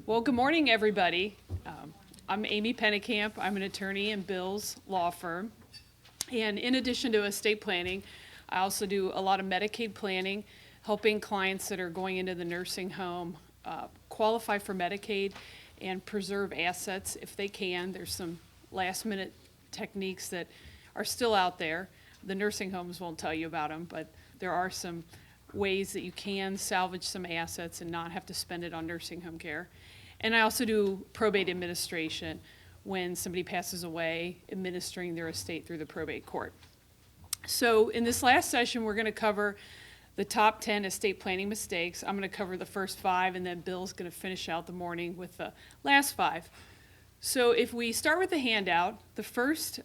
Well, good morning, everybody. I'm Amy Pennekamp. I'm an attorney in Bill's law firm. And in addition to estate planning, I also do a lot of Medicaid planning, helping clients that are going into the nursing home qualify for Medicaid and preserve assets if they can. There's some last-minute techniques that are still out there. The nursing homes won't tell you about them, but there are some ways that you can salvage some assets and not have to spend it on nursing home care. And I also do probate administration when somebody passes away, administering their estate through the probate court. So in this last session, we're going to cover the top 10 estate planning mistakes. I'm going to cover the first 5, and then Bill's going to finish out the morning with the last 5. So if we start with the handout, the first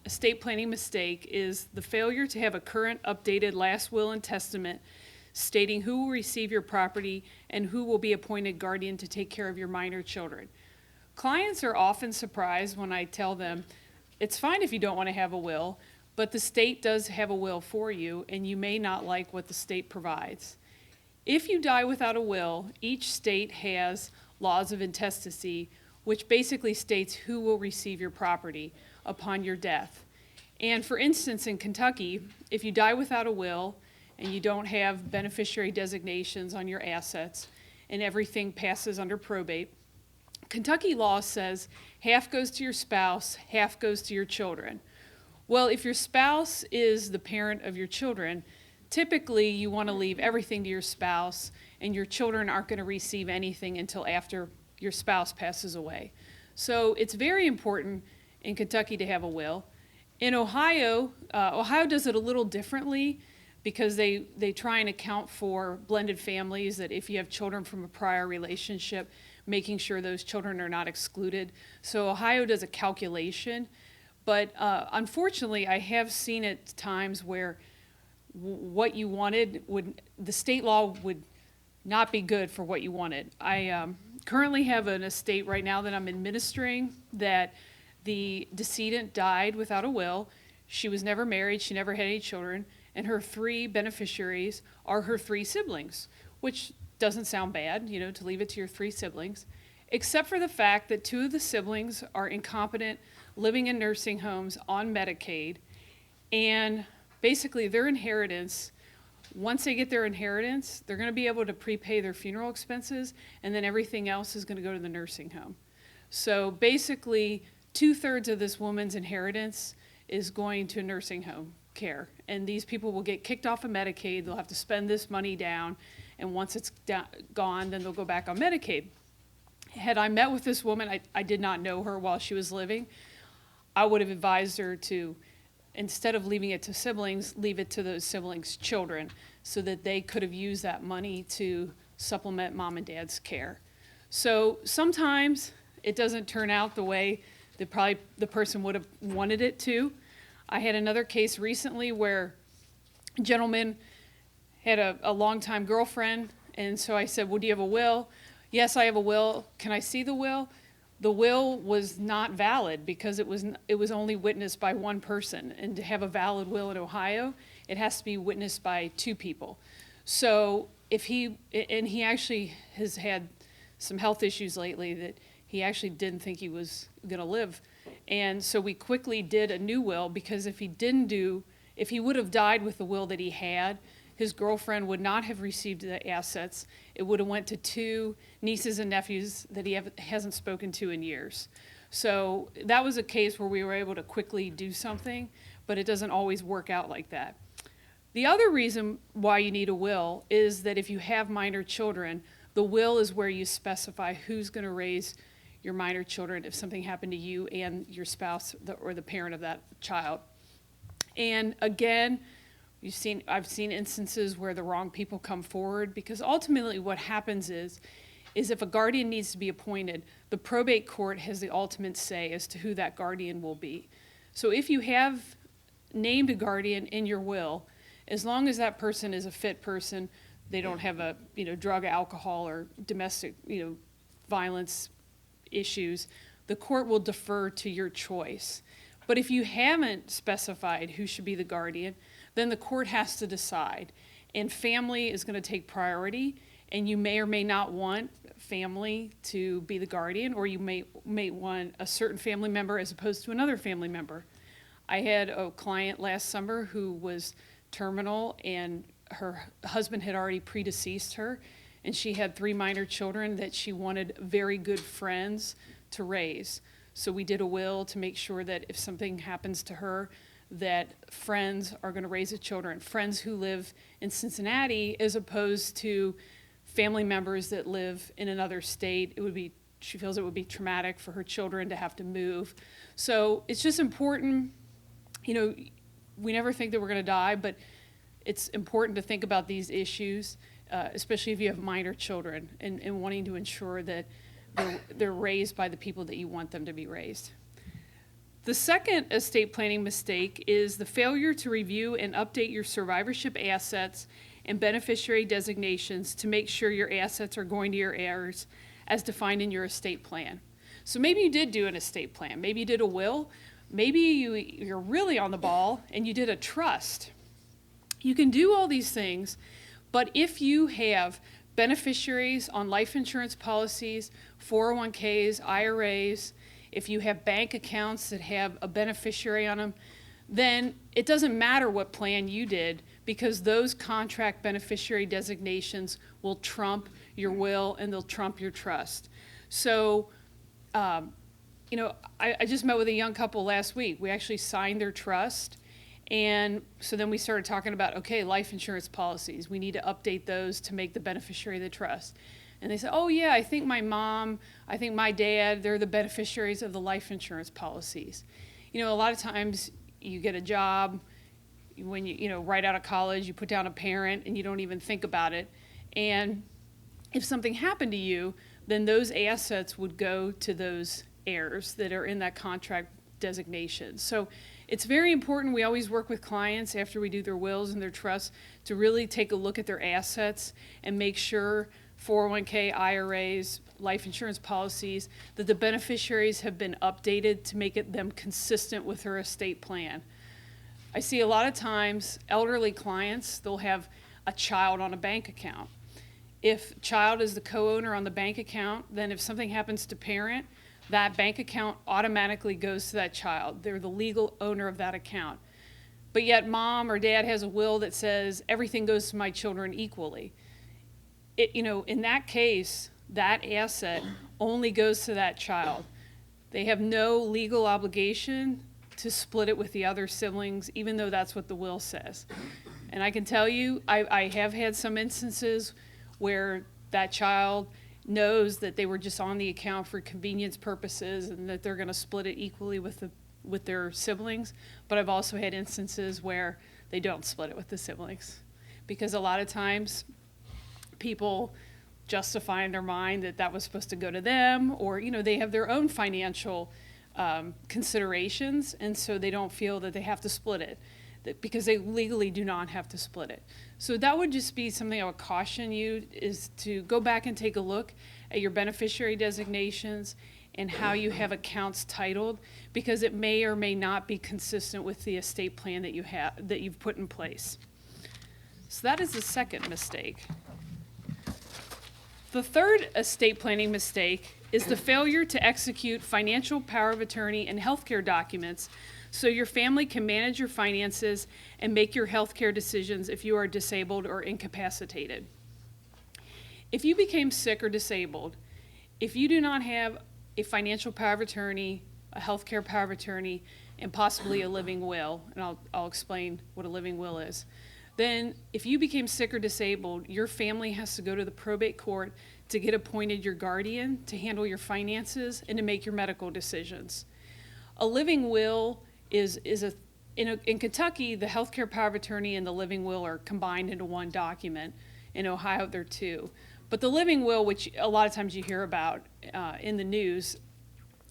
estate planning mistake is the failure to have a current updated last will and testament stating who will receive your property and who will be appointed guardian to take care of your minor children. Clients are often surprised when I tell them, it's fine if you don't want to have a will, but the state does have a will for you, and you may not like what the state provides. If you die without a will, each state has laws of intestacy, which basically states who will receive your property upon your death. And for instance, in Kentucky, if you die without a will and you don't have beneficiary designations on your assets and everything passes under probate, Kentucky law says half goes to your spouse, half goes to your children. Well, if your spouse is the parent of your children, typically you want to leave everything to your spouse, and your children aren't going to receive anything until after your spouse passes away. So it's very important in Kentucky to have a will. In Ohio, Ohio does it a little differently because they try and account for blended families, that if you have children from a prior relationship, making sure those children are not excluded. So Ohio does a calculation, but unfortunately I have seen at times where what you wanted the state law would not be good for what you wanted. I currently have an estate right now that I'm administering that the decedent died without a will. She was never married, she never had any children, and her 3 beneficiaries are her 3 siblings, which doesn't sound bad, to leave it to your 3 siblings, except for the fact that 2 of the siblings are incompetent, living in nursing homes on Medicaid, and basically their inheritance, once they get their inheritance, they're going to be able to prepay their funeral expenses, and then everything else is going to go to the nursing home. So basically, 2/3 of this woman's inheritance is going to nursing home care. And these people will get kicked off of Medicaid. They'll have to spend this money down. And once it's gone, then they'll go back on Medicaid. Had I met with this woman, I did not know her while she was living. I would have advised her to, instead of leaving it to siblings, leave it to those siblings' children so that they could have used that money to supplement mom and dad's care. So sometimes it doesn't turn out the way that probably the person would have wanted it to. I had another case recently where a gentleman had a longtime girlfriend, and so I said, well, do you have a will? Yes, I have a will. Can I see the will? The will was not valid because it was only witnessed by one person. And to have a valid will in Ohio, it has to be witnessed by 2 people. So he actually has had some health issues lately that he actually didn't think he was going to live. And so we quickly did a new will, because if he would have died with the will that he had, his girlfriend would not have received the assets. It would have went to 2 nieces and nephews that he hasn't spoken to in years. So that was a case where we were able to quickly do something, but it doesn't always work out like that. The other reason why you need a will is that if you have minor children, the will is where you specify who's going to raise your minor children if something happened to you and your spouse or the parent of that child. And again, I've seen instances where the wrong people come forward, because ultimately what happens is if a guardian needs to be appointed, the probate court has the ultimate say as to who that guardian will be. So if you have named a guardian in your will, as long as that person is a fit person, they don't have a drug, alcohol, or domestic violence issues, the court will defer to your choice. But if you haven't specified who should be the guardian, then the court has to decide. And family is going to take priority, and you may or may not want family to be the guardian, or you may want a certain family member as opposed to another family member. I had a client last summer who was terminal, and her husband had already predeceased her, and she had 3 minor children that she wanted very good friends to raise. So we did a will to make sure that if something happens to her, that friends are going to raise the children. Friends who live in Cincinnati, as opposed to family members that live in another state. She feels it would be traumatic for her children to have to move. So it's just important, we never think that we're going to die, but it's important to think about these issues, especially if you have minor children, and wanting to ensure that they're raised by the people that you want them to be raised. The second estate planning mistake is the failure to review and update your survivorship assets and beneficiary designations to make sure your assets are going to your heirs as defined in your estate plan. So maybe you did do an estate plan. Maybe you did a will. Maybe you're really on the ball and you did a trust. You can do all these things, but if you have beneficiaries on life insurance policies, 401ks, IRAs, if you have bank accounts that have a beneficiary on them, then it doesn't matter what plan you did, because those contract beneficiary designations will trump your will and they'll trump your trust. So, I just met with a young couple last week. We actually signed their trust. And so then we started talking about, okay, life insurance policies. We need to update those to make the beneficiary the trust. And they said, oh yeah, I think my mom, I think my dad, they're the beneficiaries of the life insurance policies. A lot of times you get a job, when right out of college, you put down a parent and you don't even think about it. And if something happened to you, then those assets would go to those heirs that are in that contract designation. So it's very important. We always work with clients after we do their wills and their trusts to really take a look at their assets and make sure 401k, IRAs, life insurance policies, that the beneficiaries have been updated to make them consistent with their estate plan. I see a lot of times elderly clients, they'll have a child on a bank account. If child is the co-owner on the bank account, then if something happens to parent, that bank account automatically goes to that child. They're the legal owner of that account. But yet mom or dad has a will that says everything goes to my children equally. In that case, that asset only goes to that child. They have no legal obligation to split it with the other siblings, even though that's what the will says. And I can tell you, I have had some instances where that child knows that they were just on the account for convenience purposes and that they're going to split it equally with their siblings. But I've also had instances where they don't split it with the siblings, because a lot of times people justify in their mind that was supposed to go to them, or they have their own financial considerations, and so they don't feel that they have to split it, because they legally do not have to split it. So that would just be something I would caution you, is to go back and take a look at your beneficiary designations and how you have accounts titled, because it may or may not be consistent with the estate plan that you've put in place. So that is the second mistake. The third estate planning mistake is the failure to execute financial power of attorney and healthcare documents so your family can manage your finances and make your healthcare decisions if you are disabled or incapacitated. If you became sick or disabled, if you do not have a financial power of attorney, a healthcare power of attorney, and possibly a living will, and I'll explain what a living will is, then if you became sick or disabled, your family has to go to the probate court to get appointed your guardian to handle your finances and to make your medical decisions. A living will in Kentucky, the healthcare power of attorney and the living will are combined into one document. In Ohio, they're two. But the living will, which a lot of times you hear about in the news,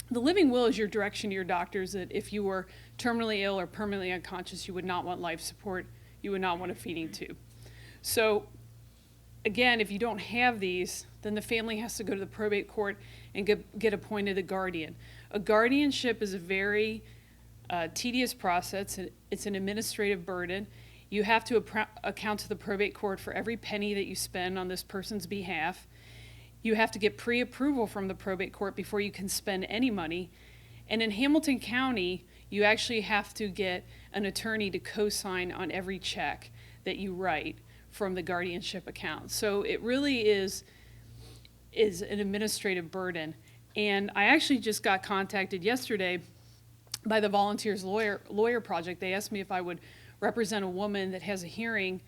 the living will is your direction to your doctors that if you were terminally ill or permanently unconscious, you would not want life support, you would not want a feeding tube. So again, if you don't have these, then the family has to go to the probate court and get appointed a guardian. A guardianship is a very tedious process. It's an administrative burden. You have to account to the probate court for every penny that you spend on this person's behalf. you have to get pre-approval from the probate court before you can spend any money. And in Hamilton County, you actually have to get an attorney to co-sign on every check that you write from the guardianship account. So it really is an administrative burden. And I actually just got contacted yesterday by the Volunteers Lawyer Project. They asked me if I would represent a woman that has a hearing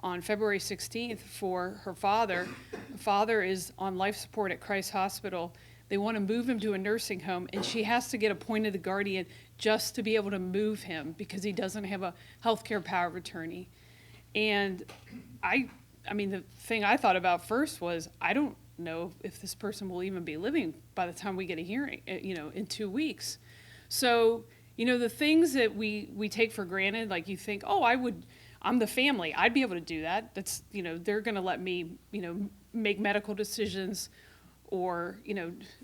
on February 16th for her father. The father is on life support at Christ Hospital. They want to move him to a nursing home, and she has to get appointed a guardian just to be able to move him because he doesn't have a healthcare power of attorney. And I mean, the thing I thought about first was, I don't know if this person will even be living by the time we get a hearing, in 2 weeks. So, the things that we take for granted, like you think, oh, I'm the family, I'd be able to do that. That's, they're going to let me, make medical decisions, or,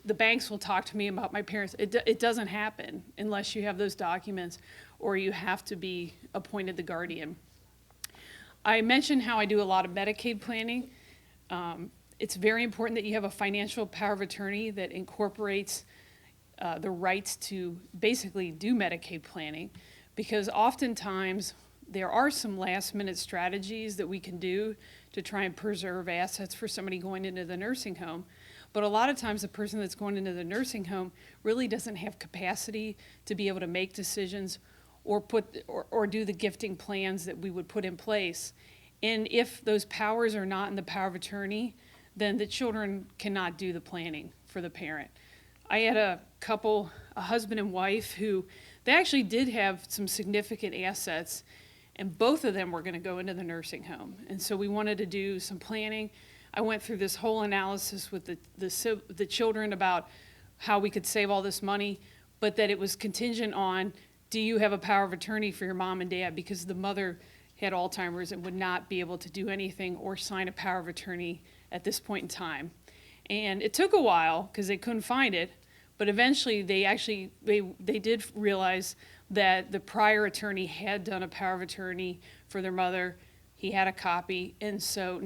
the banks will talk to me about my parents. It doesn't happen unless you have those documents or you have to be appointed the guardian. I mentioned how I do a lot of Medicaid planning. It's very important that you have a financial power of attorney that incorporates the rights to basically do Medicaid planning, because oftentimes there are some last-minute strategies that we can do to try and preserve assets for somebody going into the nursing home. But a lot of times the person that's going into the nursing home really doesn't have capacity to be able to make decisions or do the gifting plans that we would put in place. And if those powers are not in the power of attorney, then the children cannot do the planning for the parent. I had a couple, a husband and wife, who they actually did have some significant assets, and both of them were going to go into the nursing home. And so we wanted to do some planning. I went through this whole analysis with the children about how we could save all this money, but that it was contingent on, do you have a power of attorney for your mom and dad? Because the mother had Alzheimer's and would not be able to do anything or sign a power of attorney at this point in time. And it took a while because they couldn't find it, but eventually they did realize that the prior attorney had done a power of attorney for their mother. He had a copy, and so